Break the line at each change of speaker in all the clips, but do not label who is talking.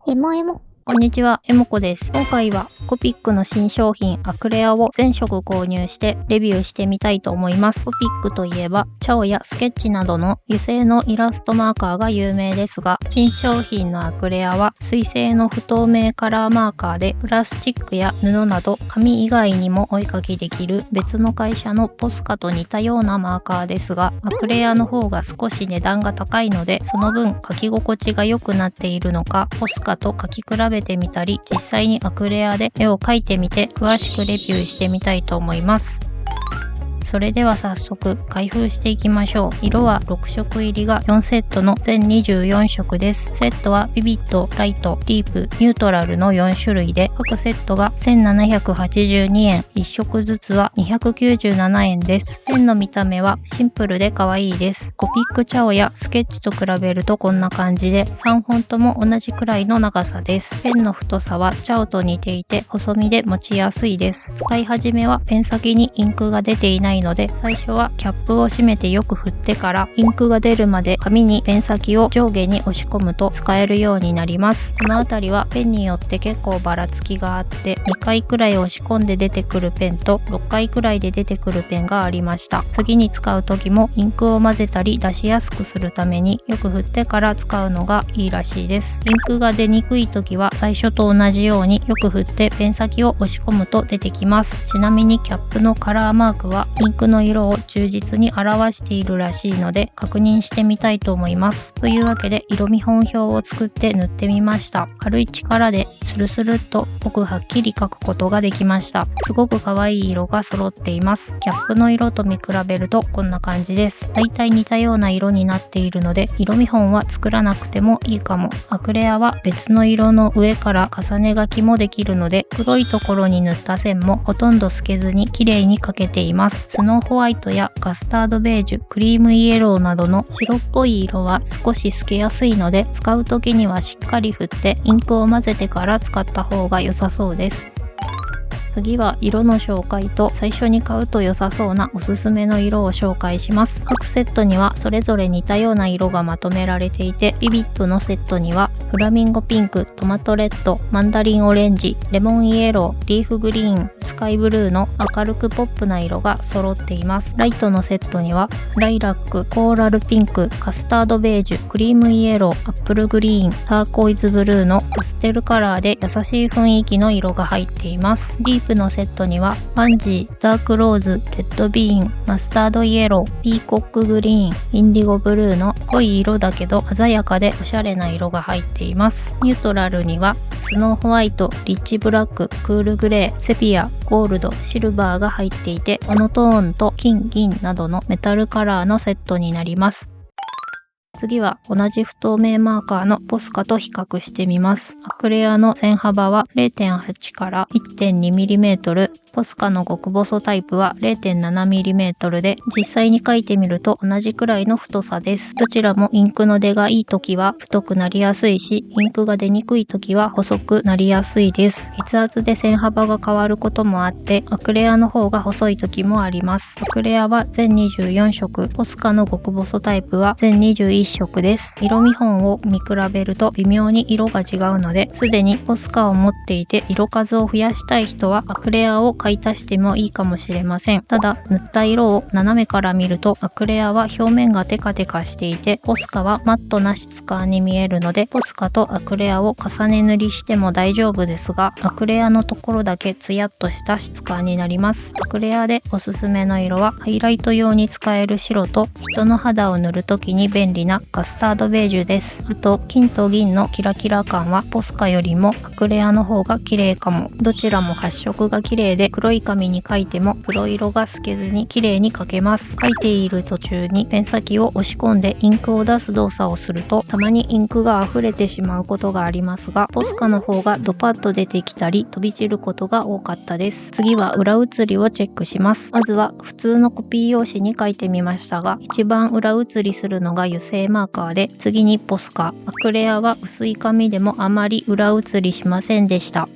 エモエモ。
こんにちは、エモコです。今回はコピックの新商品アクレアを全色購入してレビューしてみたいと思います。コピックといえばチャオやスケッチなどの油性のイラストマーカーが有名ですが、新商品のアクレアは水性の不透明カラーマーカーでプラスチックや布など紙以外にもお絵かきできる別の会社のポスカと似たようなマーカーですが、アクレアの方が少し値段が高いので、その分書き心地が良くなっているのかポスカと書き比べてみたり、実際にアクレアで絵を描いてみて詳しくレビューしてみたいと思います。それでは早速開封していきましょう。色は6色入りが4セットの全24色です。セットはビビット、ライト、ディープ、ニュートラルの4種類で、各セットが1782円、1色ずつは297円です。ペンの見た目はシンプルで可愛いです。コピックチャオやスケッチと比べるとこんな感じで、3本とも同じくらいの長さです。ペンの太さはチャオと似ていて細身で持ちやすいです。使い始めはペン先にインクが出ていないので、最初はキャップを閉めてよく振ってからインクが出るまで紙にペン先を上下に押し込むと使えるようになります。このあたりはペンによって結構ばらつきがあって、2回くらい押し込んで出てくるペンと6回くらいで出てくるペンがありました。次に使う時もインクを混ぜたり出しやすくするためによく振ってから使うのがいいらしいです。インクが出にくい時は最初と同じようによく振ってペン先を押し込むと出てきます。ちなみにキャップのカラーマークはインクの色を忠実に表しているらしいので確認してみたいと思います。というわけで色見本表を作って塗ってみました。軽い力でスルスルっと濃くはっきり描くことができました。すごく可愛い色が揃っています。キャップの色と見比べるとこんな感じです。だいたい似たような色になっているので色見本は作らなくてもいいかも。アクレアは別の色の上から重ね書きもできるので、黒いところに塗った線もほとんど透けずに綺麗に描けています。スノーホワイトやカスタードベージュ、クリームイエローなどの白っぽい色は少し透けやすいので、使う時にはしっかり振ってインクを混ぜてから使った方が良さそうです。次は色の紹介と最初に買うと良さそうなおすすめの色を紹介します。各セットにはそれぞれ似たような色がまとめられていて、ビビットのセットにはフラミンゴピンク、トマトレッド、マンダリンオレンジ、レモンイエロー、リーフグリーン、スカイブルーの明るくポップな色が揃っています。ライトのセットにはライラック、コーラルピンク、カスタードベージュ、クリームイエロー、アップルグリーン、ターコイズブルーのパステルカラーで優しい雰囲気の色が入っています。ディープのセットにはパンジー、ダークローズ、レッドビーン、マスタードイエロー、ピーコックグリーン、インディゴブルーの濃い色だけど鮮やかでおしゃれな色が入っています。ニュートラルにはスノーホワイト、リッチブラック、クールグレー、セピア、ゴールド、シルバーが入っていて、モノトーンと金、銀などのメタルカラーのセットになります。次は同じ不透明マーカーのポスカと比較してみます。アクレアの線幅は 0.8 から 1.2mm、ポスカの極細タイプは 0.7mm で、実際に描いてみると同じくらいの太さです。どちらもインクの出がいい時は太くなりやすいし、インクが出にくい時は細くなりやすいです。筆圧で線幅が変わることもあって、アクレアの方が細い時もあります。アクレアは全24色、ポスカの極細タイプは全21色です。色見本を見比べると微妙に色が違うので、すでにポスカを持っていて色数を増やしたい人はアクレアを買い足してもいいかもしれません。ただ塗った色を斜めから見るとアクレアは表面がテカテカしていて、ポスカはマットな質感に見えるので、ポスカとアクレアを重ね塗りしても大丈夫ですが、アクレアのところだけツヤっとした質感になります。アクレアでおすすめの色はハイライト用に使える白と、人の肌を塗るときに便利なカスタードベージュです。あと金と銀のキラキラ感はポスカよりもアクレアの方が綺麗かも。どちらも発色が綺麗で、黒い紙に描いても黒色が透けずに綺麗に描けます。描いている途中にペン先を押し込んでインクを出す動作をすると、たまにインクが溢れてしまうことがありますが、ポスカの方がドパッと出てきたり飛び散ることが多かったです。次は裏写りをチェックします。まずは普通のコピー用紙に描いてみましたが、一番裏写りするのが油性マーカーで、次にポスカ。アクレアは薄い紙でもあまり裏写りしませんでした。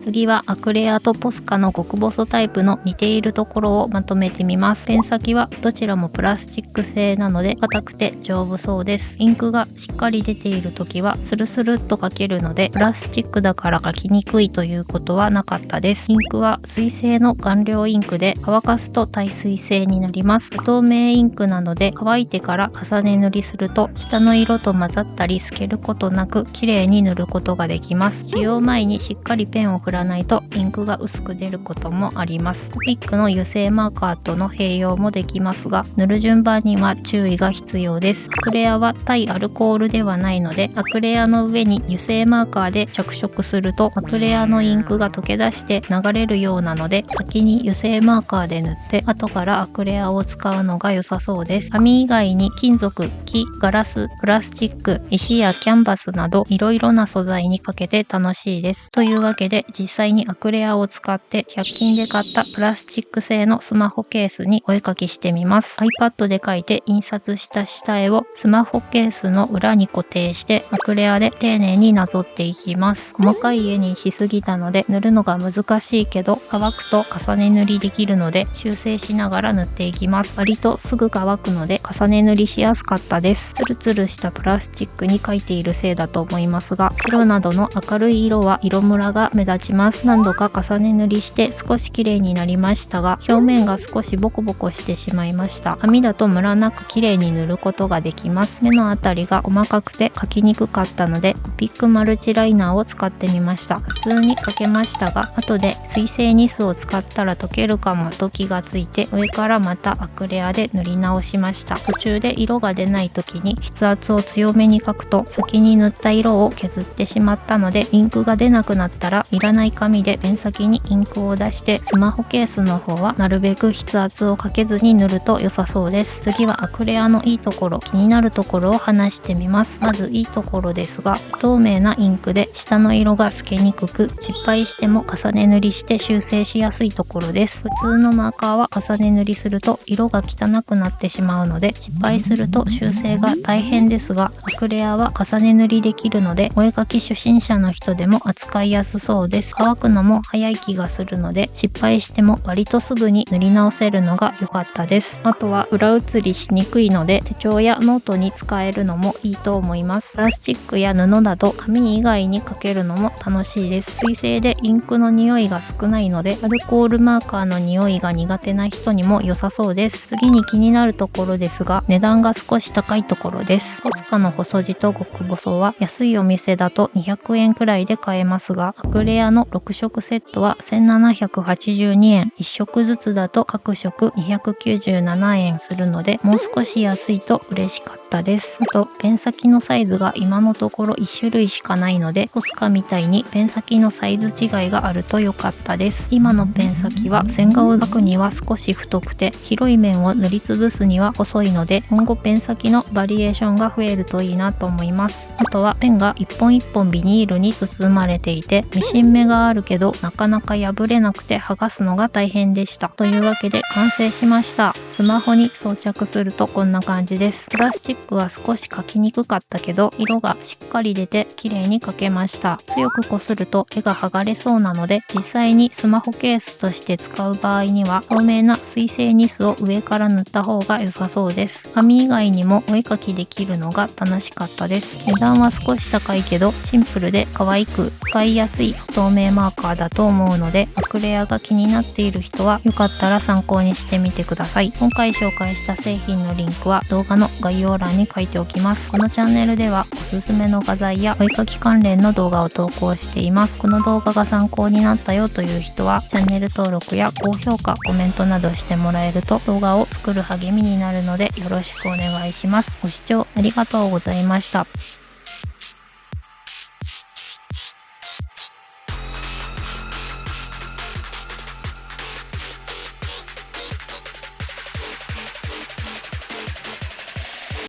次はアクレアとポスカの極細タイプの似ているところをまとめてみます。ペン先はどちらもプラスチック製なので硬くて丈夫そうです。インクがしっかり出ている時はスルスルっと書けるので、プラスチックだから書きにくいということはなかったです。インクは水性の顔料インクで乾かすと耐水性になります。不透明インクなので乾いてから重ね塗りすると下の色と混ざったり透けることなく綺麗に塗ることができます。使用前にしっかりペンを振らないとインクが薄く出ることもあります。コピックの油性マーカーとの併用もできますが、塗る順番には注意が必要です。アクレアは対アルコールではないので、アクレアの上に油性マーカーで着色するとアクレアのインクが溶け出して流れるようなので、先に油性マーカーで塗って後からアクレアを使うのが良さそうです。紙以外に金属、木、ガラス、プラスチック、石やキャンバスなどいろいろな素材にかけて楽しいです。というわけで実際にアクレアを使って100均で買ったプラスチック製のスマホケースにお絵かきしてみます。iPad で描いて印刷した下絵をスマホケースの裏に固定してアクレアで丁寧になぞっていきます。細かい絵にしすぎたので塗るのが難しいけど、乾くと重ね塗りできるので修正しながら塗っていきます。割とすぐ乾くので重ね塗りしやすかったです。ツルツルしたプラスチックに描いているせいだと思いますが、白などの明るい色は色ムラが目立ちます。何度か重ね塗りして少し綺麗になりましたが、表面が少しボコボコしてしまいました。紙だとムラなく綺麗に塗ることができます。目のあたりが細かくて描きにくかったのでコピックマルチライナーを使ってみました。普通に描けましたが、後で水性ニスを使ったら溶けるかもと気がついて、上からまたアクレアで塗り直しました。途中で色が出ない時に筆圧を強めに描くと先に塗った色を削ってしまったので、インクが出なくなったらいらない紙でペン先にインクを出して、スマホケースの方はなるべく筆圧をかけずに塗ると良さそうです。次はアクレアのいいところ、気になるところを話してみます。まずいいところですが、不透明なインクで下の色が透けにくく、失敗しても重ね塗りして修正しやすいところです。普通のマーカーは重ね塗りすると色が汚くなってしまうので、失敗すると修正が大変ですが、アクレアは重ね塗りできるのでお絵かき初心者の人でも扱いやすそうです。乾くのも早い気がするので、失敗しても割とすぐに塗り直せるのが良かったです。あとは裏写りしにくいので手帳やノートに使えるのもいいと思います。プラスチックや布など紙以外に描けるのも楽しいです。水性でインクの匂いが少ないので、アルコールマーカーの匂いが苦手な人にも良さそうです。次に気になるところですが、値段が少し高いところです。ポスカの細字と極細は安いお店だと200円くらいで買えますが、アクレアの6色セットは1782円、1色ずつだと各色297円するので、もう少し安いと嬉しかったです。あとペン先のサイズが今のところ1種類しかないので、ポスカみたいにペン先のサイズ違いがあると良かったです。今のペン先は線画を描くには少し太くて、広い面を塗りつぶすには細いので、今後ペン先のバリエーションが増えるといいなと思います。あとはペンが一本一本ビニールに包まれていて、ミシン目があるけどなかなか破れなくて剥がすのが大変でした。というわけで完成しました。スマホに装着するとこんな感じです。プラスチックは少し描きにくかったけど、色がしっかり出て綺麗に描けました。強くこすると絵が剥がれそうなので、実際にスマホケースとして使う場合には透明な水性ニスを上から塗った方が良さそうです。紙以外にもお絵描きできるのが楽しかったです。値段は少し高いけどシンプルで可愛く使いやすい不透明マーカーだと思うので、アクレアが気になっている人はよかったら参考にしてみてください。今回紹介した製品のリンクは動画の概要欄に書いておきます。このチャンネルではおすすめの画材やお絵描き関連の動画を投稿しています。この動画が参考になったよという人はチャンネル登録や高評価、コメントなどしてもらえると動画を作る励みになるのでよろしくお願いします。ご視聴ありがとうございました。